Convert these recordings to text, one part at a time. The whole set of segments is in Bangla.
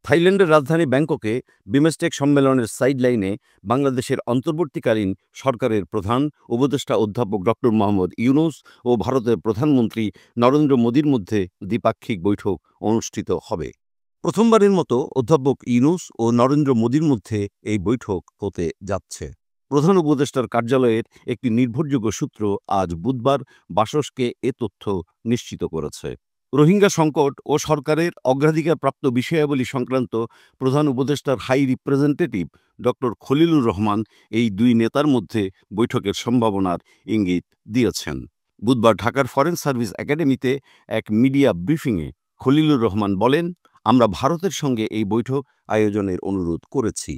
থাইল্যান্ডের রাজধানী ব্যাংককে বিমস্টেক সম্মেলনের সাইডলাইনে বাংলাদেশের অন্তর্বর্তীকালীন সরকারের প্রধান উপদেষ্টা অধ্যাপক ডক্টর মোহাম্মদ ইউনূস ও ভারতের প্রধানমন্ত্রী নরেন্দ্র মোদির মধ্যে দ্বিপাক্ষিক বৈঠক অনুষ্ঠিত হবে। প্রথমবারের মতো অধ্যাপক ইউনূস ও নরেন্দ্র মোদির মধ্যে এই বৈঠক হতে যাচ্ছে। প্রধান উপদেষ্টার কার্যালয়ের একটি নির্ভরযোগ্য সূত্র আজ বুধবার বাসসকে এ তথ্য নিশ্চিত করেছে। রোহিঙ্গা সংকট ও সরকারের অগ্রাধিকারপ্রাপ্ত বিষয়াবলী সংক্রান্ত প্রধান উপদেষ্টার high representative doctor Khalilur Rahman এই দুই নেতার মধ্যে বৈঠকের সম্ভাবনার ইঙ্গিত দিয়েছেন। বুধবার ঢাকার ফরেন সার্ভিস একাডেমিতে এক মিডিয়া ব্রিফিংয়ে খলিলুর রহমান বলেন, আমরা ভারতের সঙ্গে এই বৈঠক আয়োজনের অনুরোধ করেছি।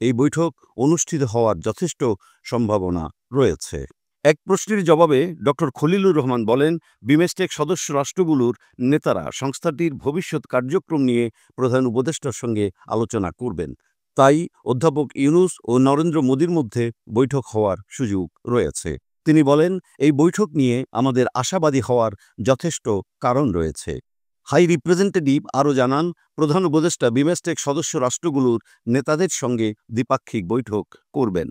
এই বৈঠক অনুষ্ঠিত হওয়ার যথেষ্ট সম্ভাবনা রয়েছে। এক প্রশ্নের জবাবে ডক্টর খলিলুর রহমান বলেন, বিমস্টেক সদস্য রাষ্ট্রগুলোর নেতারা সংস্থাটির ভবিষ্যৎ কার্যক্রম নিয়ে প্রধান উপদেষ্টার সঙ্গে আলোচনা করবেন। তাই অধ্যাপক ইউনূস ও নরেন্দ্র মোদির মধ্যে বৈঠক হওয়ার সুযোগ রয়েছে। তিনি বলেন, এই বৈঠক নিয়ে আমাদের আশাবাদী হওয়ার যথেষ্ট কারণ রয়েছে। হাই রিপ্রেজেন্টেটিভ আরও জানান, প্রধান উপদেষ্টা বিমস্টেক সদস্য রাষ্ট্রগুলোর নেতাদের সঙ্গে দ্বিপাক্ষিক বৈঠক করবেন।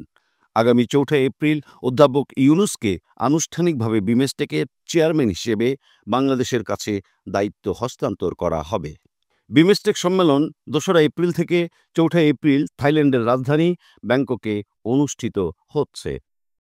আগামী ৪ এপ্রিল অধ্যাপক ইউনূসকে আনুষ্ঠানিকভাবে বিমস্টেকের চেয়ারম্যান হিসেবে বাংলাদেশের কাছে দায়িত্ব হস্তান্তর করা হবে। বিমস্টেক সম্মেলন ২রা এপ্রিল থেকে ৪ এপ্রিল থাইল্যান্ডের রাজধানী ব্যাংককে অনুষ্ঠিত হচ্ছে।